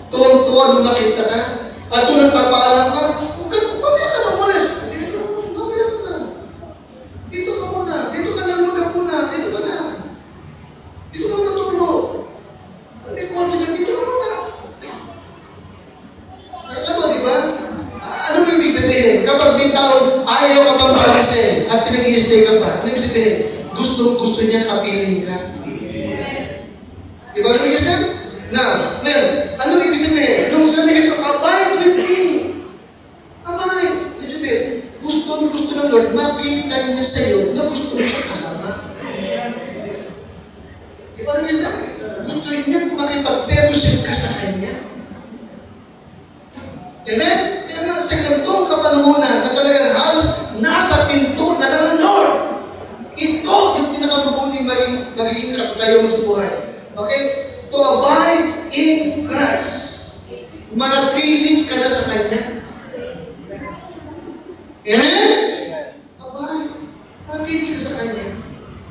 tuwang-tuwa nung makita ka, at nung nagpapaalam ka, mamaya ka na umalis. Mamaya ka na. Dito ka muna. Dito ka na lumagap muna. Dito ka na. Dito ka na matulog. May kwarto ka, dito ka muna. Nakakatawa, di ba? Ano yung ibig sabihin? Kapag may taong ayaw ka pang palisin at pinag-i-stay ka pa, ano yung ibig sabihin? Gusto niya kapiling ka. Di ba? Ano yung ibig sabihin? Now, ano yung ibig sabihin? Nung sabi ka, abide with me. Abide. Ibig sabihin, gusto ng Lord, makita niya sa'yo na gusto mo siya kasama. Di ba? Ano yung ibig sabihin? Gusto niya makipag-fellowship ka sa Kanya. Amen? Kaya nga, sa kantong kapanahunan na talagang halos nasa pinto na ng Lord. Ito yung pinakamabuting magiging kapatayong sa buhay. Okay? To abide in Christ. Manatiling ka na sa Kanya. Amen? Abide. Manatiling ka sa Kanya.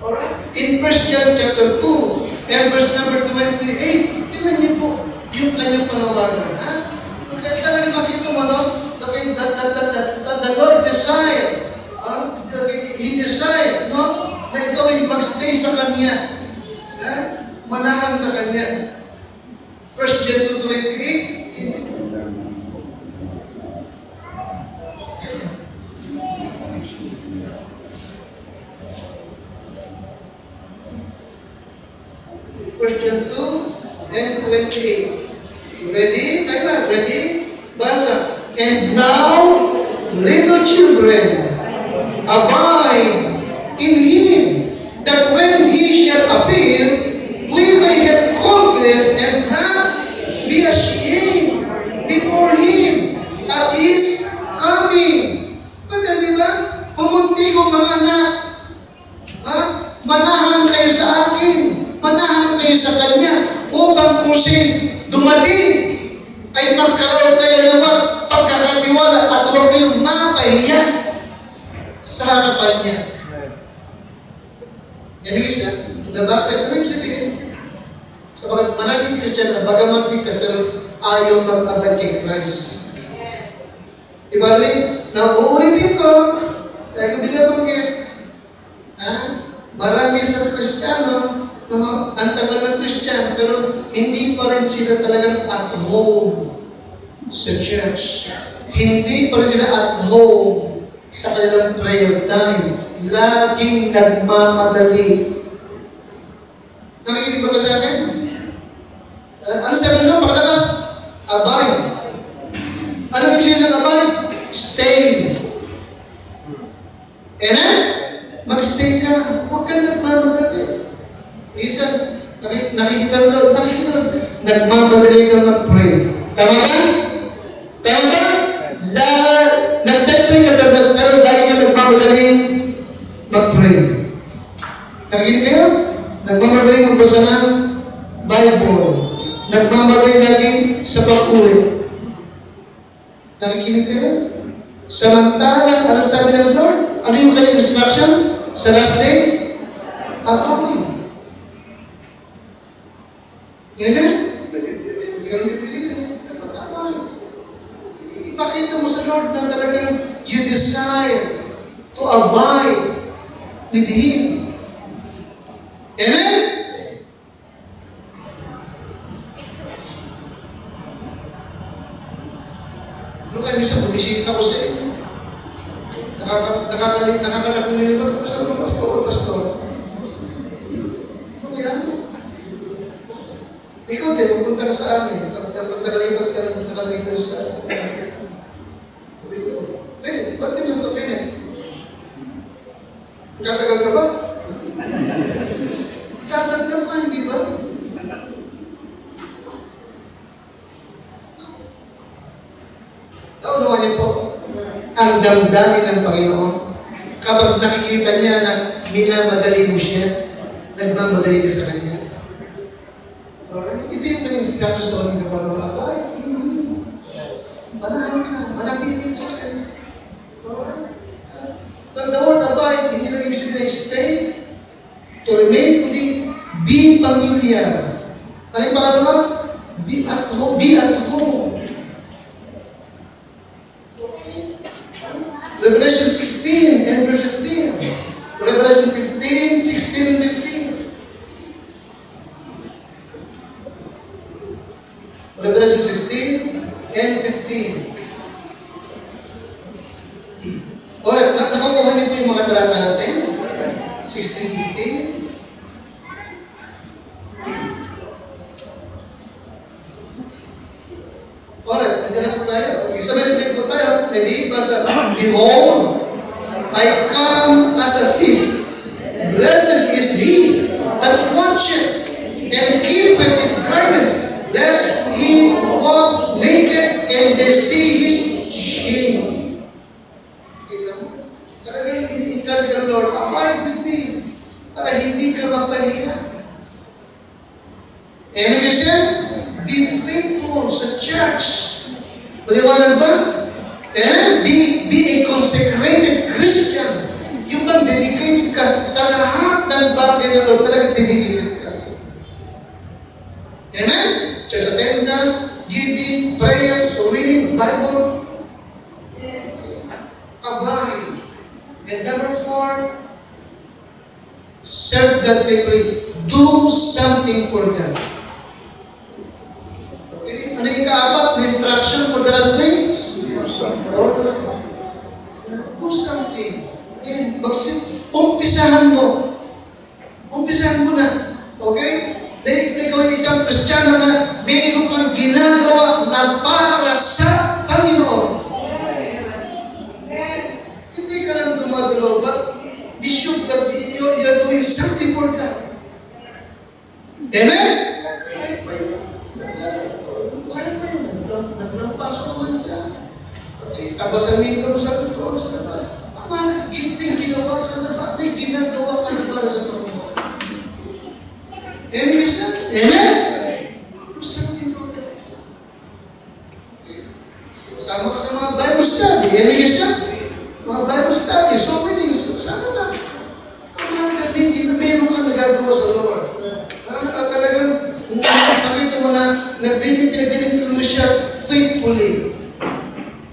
Alright? In 1 John chapter 2 and verse number 28, tingnan niyo po yung kanyang panawagan. Ha? Kaya talaga makita mo, no? Okay, that the Lord desire, He desire, no? Na ikaw ay magstay sa Kanya. Manahan sa Kanya. 1 John 2:28. First John 2 and 28. Ready? Tayo na. Ready? Basa. And now, little children, abide in Him, that when He shall appear, we may have confidence and not be ashamed before Him at His coming. Baga, di ba? Humunti ko mga anak. Ha? Manahan kayo sa akin. Manahan kayo sa Kanya upang kung siya dumating ay magkaroon kayo ng pagkakatiwala at huwag kayong mapahiya sa harapan niya. Yan yung isa. Na bakit? Ano yung sabihin? Sa bakit maraming Christian na bagaman bigkas pero ayaw mag-abad kay Christ. Diba rin? Nauulitin ko, dahil ko binabanggit, marami sa Kristiyano, ang tagal ng Christian, pero hindi pa rin sila talagang at home sa church. Hindi pa rin sila at home sa kanilang prayer time. Laging nagmamadali. Nakikinig ba ka sa akin? Ano sabi nila? Pakalakas? Abide. Ano yung sila ng abide? Stay. Amen? Mag-stay ka. Huwag ka nagmamadali. Isa, nakikita mo, nagmamadali ka mag-pray. Tama ba? Tama ba? Nag-pray ka, pero lagi ka nagmamadali mag-pray. Nakikinig kayo? Nagmamadali magbasa ng Bible. Nagmamadali lagi sa pag-uwi. Nakikinig kayo? Samantalang, anong sabi ng Lord? Ano yung kanyang instruction? Sa last day? Abide. Amen? Ipakita mo sa Lord na talagang you desire to abide with Him. Amen? Ano kayo minsan, bumisita ko sa inyo. Nakakarating nyo ba? Pastor. Ano kaya? Ikaw din, pupunta ka sa amin. Pagkakalipat ka na sa... Sabi ko, pwede Naunawa niyo po, ang damdamin ng Panginoon, kapag nakikita niya na minamadali mo siya, nagmamadali ka sa Kanya. Alright? Ito yung nag-instruction sa uling kapag abay, hindi. Manahan ka, manatili ka sa Kanya. Alright? The word abide, hindi lang ibig sabihin na stay, to remain, kundi be familiar. Ano yung pangalawa? Be at home. Be at home. Okay? Revelation 16 and verse 15. Revelation 15, 16 and 15. Revelation 16 and 15. Alright, nakakuha niyo po yung mga talata natin. 16, 15. Alright, nandiyan na po tayo. Okay, sabay-sabay po tayo. Ready? Basa. Behold, I come as a thief. Blessed is he that watcheth and keepeth his garments, lest he walk naked and they see his shame. Talagang ini-encourage ka ng Lord, abide with me, para hindi ka mapahiya. And we said, be faithful sa church. Maliwanag ba? And be a consecrated Christian. Yung bang dedicated ka sa lahat ng bagay ng Lord, talagang dedicated ka. Amen? Church attendance, giving, prayers, reading, Bible. Abide. And number 4, serve God faithfully. Do something for God. Okay? Ano yung ika-4? Na instruction for the last days? Do something. Again, umpisahan mo. Umpisahan mo na. Okay? Na ikaw yung isang Kristiyano na mayroon kang ginagawa na para sa Panginoon. Hindi ka lang dumadalo, but be sure that you're doing something for God. Amen? Kahit pa yun. Kahit pa yun. Naglampaso naman ka. Okay, tapos ang minto mo sa ito, sa naman. Ama, ginawa ka na ba? May ginagawa ka na para sa Panginoon. Amen? Amen? Do something for God. Okay. So, sama ka sa mga Bible study. Amen? Mga Bible study, so pwede, sana na. Ang mahalaga din, meron kang nagagawa sa Lord. Talagang, nakita mo na, pinagdinig mo siya faithfully.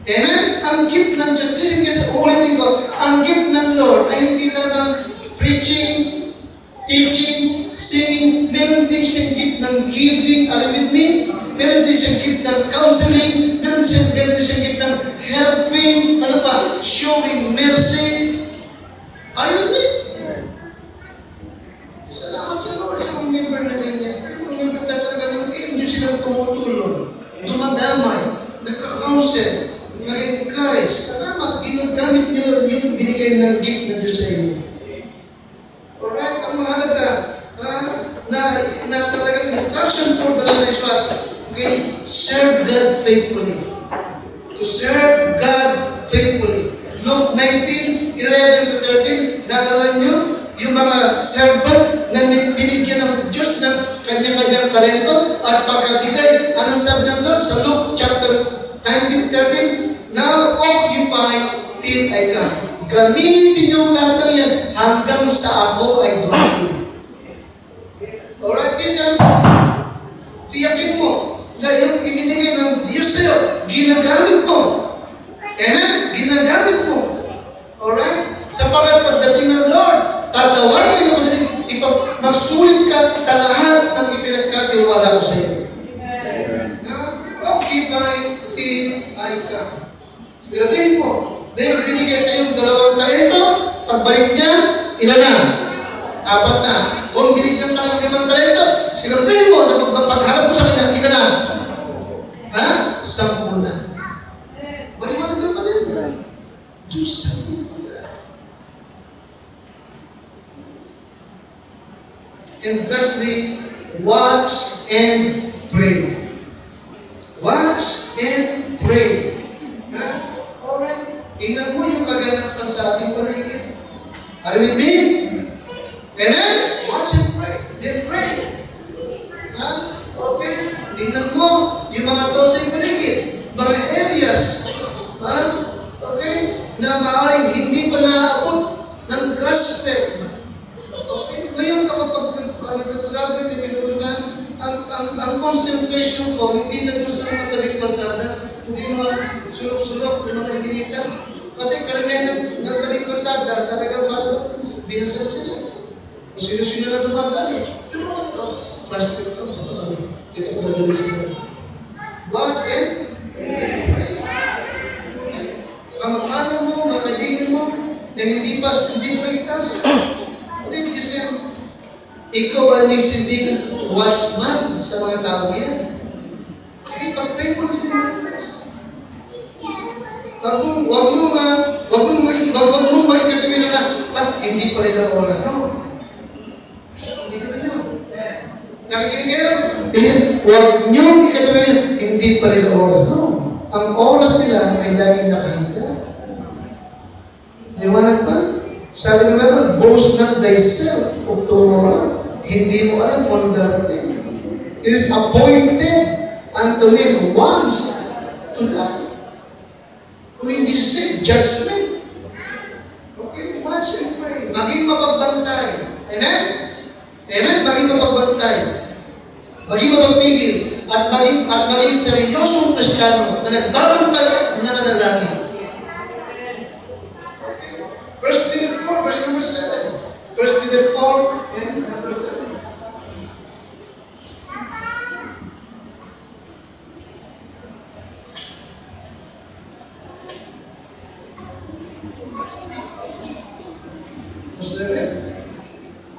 Amen? Ang gift ng Diyos, listen kasi, ulitin ko, ang gift ng Lord ay hindi lamang preaching, teaching, singing, meron din siyang gift ng giving, are you with me? Meron din siyang gift ng counseling, meron din siyang gift ng helping, ano pa, showing mercy. Are you with me? Salamat sa Lord sa mga member na ganyan. Yung mga member na talaga nag-enjoy silang tumutulong, dumadamay, nagka-counsel, nag-encourage. Salamat, ginagamit niyo yung binigay ng gift na Diyos sa inyo. Alright, ang mahalaga na talagang instruction for the last is what? Okay, serve God faithfully. To serve God faithfully. Luke 19, 11 to 13, naalala niyo yung mga servant na binigyan ng Diyos ng kanya-kanyang talento at pagkabigay. Anong sabi ng Lord? Sa Luke chapter 19, 13, now occupy till I come. Gamitin yung lahat ng yan hanggang sa ako ay dumating. Alright, listen. Tiyakin mo na yung ibinigay ng Diyos sa'yo, ginagamit mo. Amen? Ginagamit mo. Alright? Sa pagdating ng Lord, tatawarin mo sa magsulit ka sa lahat ng ipinagkatiwala ko sa iyo. Occupy till I come. Siguraduhin mo, dahil binigay sa iyo 2 talento, pagbalik niya, ilan na? 4 na. Kung binigyan ka ng 5 talento, siguraduhin mo na pagharap mo sa kanya, ilan na? 10 na. Maliwanag na pa din. Do something for that. And lastly, watch and pray. Watch and pray. Ha? tingnan mo yung kaganapan sa ating paligid. Are you with me? Amen? Watch and pray. Then pray. Ha? Okay? Tingnan mo yung mga tao sa paligid. Mga areas. Ha? Okay? Na maaaring hindi pa naaabot ng gospel. Okay? Ngayon kapag nagtravel, ang concentration ko, hindi na doon sa mga tabing kalsada, hindi mga sulok-sulok, yung mga iskinita. Kasi karamihan ng tabing kalsada, talagang parang bihasa sila. Kung sino-sino na dumagali. Pero plastic ka, ito kami. Dito ko nagawin sila. Watch and pray. Kamag-anak mo, mga kaibigan mo, na hindi mo ligtas. Ulit, kasi ikaw ang nagsinding watchman sa mga tao yan. Kaya pag-pray mo na sila ligtas. Huwag mong makikatuwin na hindi pa nila oras. No. Hindi ka na yun. Nakikinig kayo? Huwag niyong ikatuwin hindi pa nila oras. No. Ang oras nila ay laging nakahanda. Liwanag ba? Sabi ng Bible, boast not thyself of tomorrow. Hindi mo alam kung anong darating. It is appointed unto men once to die. Kung hindi siya judgment. Okay? Watch and pray. Maging mapagbantay. Amen? Amen? Maging mapagbantay. Maging mapagpigil. At maging seryosong Kristiyano na nagbabantay at nananalangin. First Peter 4, verse number 7. First Peter 4, and number 7.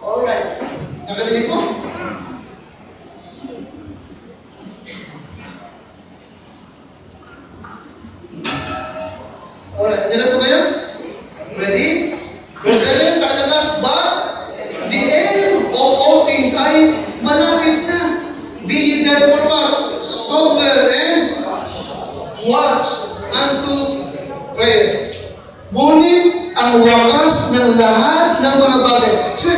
Alright. Nakadinig mo? Alright. Andiyan po kayo? Ready? Verse 7, pakalakas, but the end of all things ay malapit na. Be ye therefore what? Sober and watch unto prayer. Ngunit ang wakas ng lahat ng mga bagay. So,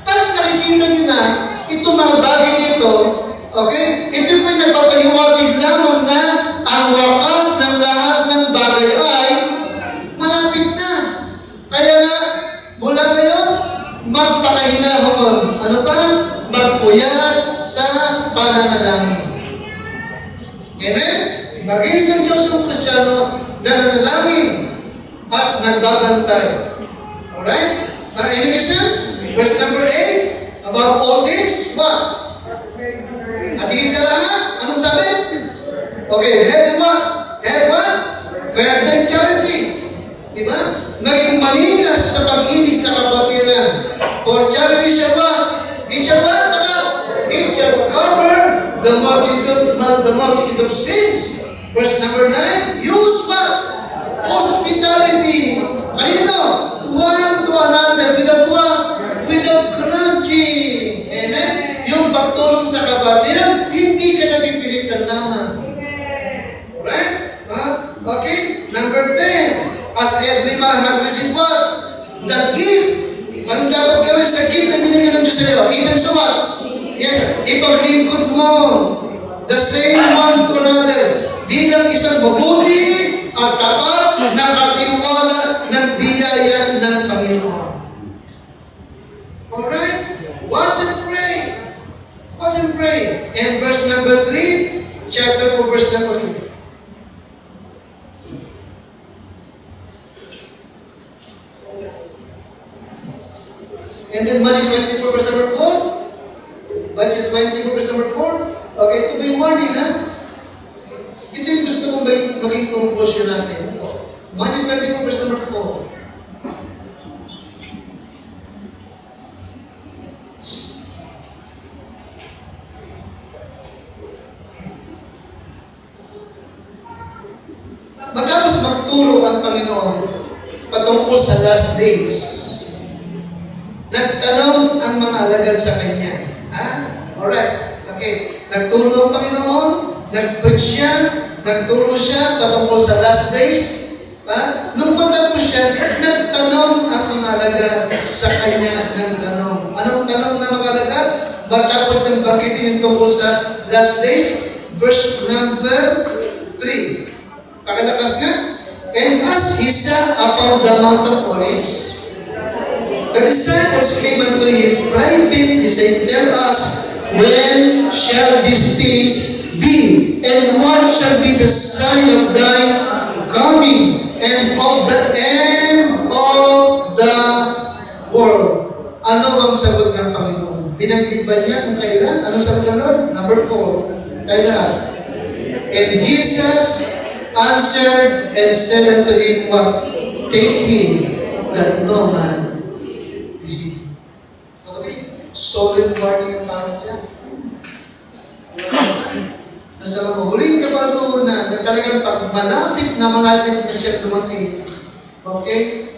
pag nakikita nyo na itong mga bagay nito, okay, ito po'y nagpapahiwatig lamang na ang wakas ng lahat ng bagay ay malapit na. Kaya nga, mula ngayon, magpakahinahon. Ano pa? Magpuyat sa pananalangin. Amen? Maging sa Diyos ng Kristiyano na nanalangin at nagbabantay. Alright? Any reason? Verse number 8, above all things, what? At higit sa lahat, anong sabi? Okay, have what? Have what? Fervent charity. Diba? Maging maningas sa pag-ibig sa kapatiran. For charity shall what? It shall what? It shall cover the multitude of sins. Verse number 9, use what? Hospitality. Kanino? One to another without what? Without grudging. Amen? Yung pagtulong sa kapatiran, hindi ka napipilitan lamang. Alright? Okay? Number 10, as every man have received what? The gift. Anong dapat gawin sa gift na binigyan ng Diyos sa iyo? Even so what? Yes, ipaglingkod mo. The same one to another. Bilang isang mabuti at tapat na katiwala ng biyaya ng Panginoon. Alright? Watch and pray. Watch and pray. And verse number 3, chapter 4, verse number 3. And then Matthew 24, verse number 4. Matthew 24, verse number 4. Okay, ito ba yung warning, ha? Ito yung gusto kong maging conclusion natin. Matthew 24, verse number 4. Matapos magturo ang Panginoon patungkol sa last days, nagtanong ang mga alagad sa Kanya. Ha? Alright. Okay. Nagturo ang Panginoon, nag-preach siya, nagturo siya patungkol sa last days. Nung matapos siya, nagtanong ang mga alagad sa kanya ng tanong. Anong tanong ng mga alagad? Matapos niyang banggitin yung tungkol sa last days, verse number 3. Pakalakas nga. And as he sat upon the Mount of Olives, the disciples came unto him privately, saying, Tell us, when shall these things be? And what shall be the sign of thy coming and of the end of the world? Ano ang sagot ng Panginoon? Pinanggit ba niya kung kailan? Ano sagot ng Lord? Number 4. Kailan? And Jesus answered and said unto him, What? Take heed that no man deceive you. Okay? Solid warning ang tawag dyan. Nasa mga huling kapalunan na talagang pag malapit na siya dumating, okay?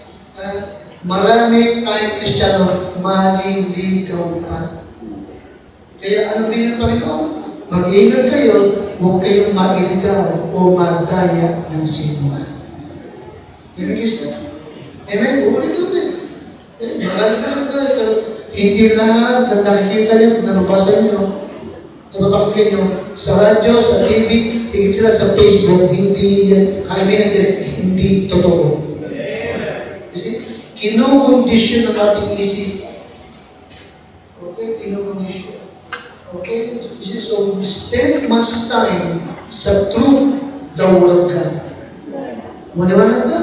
Marami kahit Kristiyano, maliligaw pa. Kaya ano bilin ng Panginoon? Mag-ingat kayo, huwag kayong mailigaw o madaya ng sinuman. Amen, Kristo? Amen? Ulit-ulit. Magalit, pero hindi lahat na nakikita niyo, na nabasa niyo, napapakinggan nyo sa radyo, sa TV, higit sila sa Facebook, hindi yan, karamihan din, hindi totoo. Kasi, kinokondisyon ng ating isip. Okay? Kinokondisyon. Okay? So, spend much time sa truth, the Word of God. Maniwalag ka?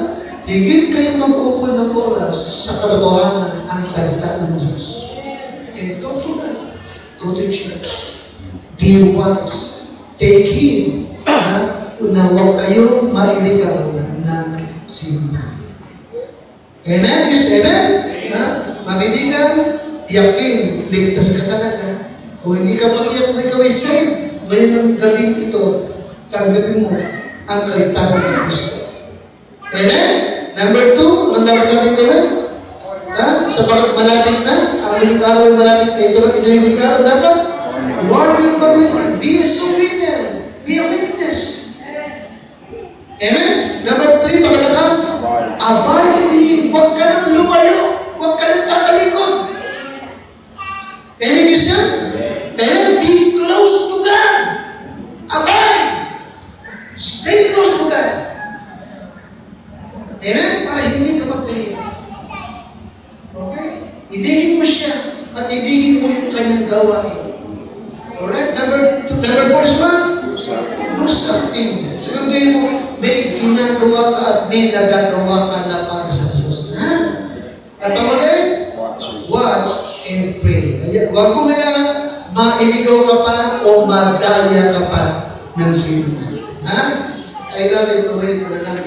Higit kayong mag-uukol ng oras sa katotohanan ang salita ng Diyos. And go to God. Go to church. Be wise. Take heed na huwag kayong mailigaw ng sinuman. Amen? Yes, amen? Makibigan, yakin, ligtas ka talaga. Kung hindi ka mag-iyak na ikaw ay saved, ngayon ang gabing ito, tanggapin mo ang kaligtasan ng Kristo. Amen? Number 2, anong dapat natin gawin? Sapagat malapit na, ang huling araw ay malapit, ito yung huling araw, dapat warn your family, be disobedient, be a witness. Amen? Number 3, pagkalakas, abide in the Him. Huwag ka nang lumayo, huwag ka nang tatalikod. Amen, Christian? Amen? Be close to God. Abide. Stay close to God. Amen? Para hindi ka magtahiya. Okay? Ibigin mo siya at ibigin mo yung kanyang gawain. Alright? Number 4 is what? Do something. Siguraduhin mo, may ginagawa ka at may nagagawa ka na para sa Diyos. Ha? At pangulit? Watch and pray. Huwag mo kaya mailigaw ka pa o madaya ka pa ng sinuman. Ha? Kailangan ito ngayon ko na lang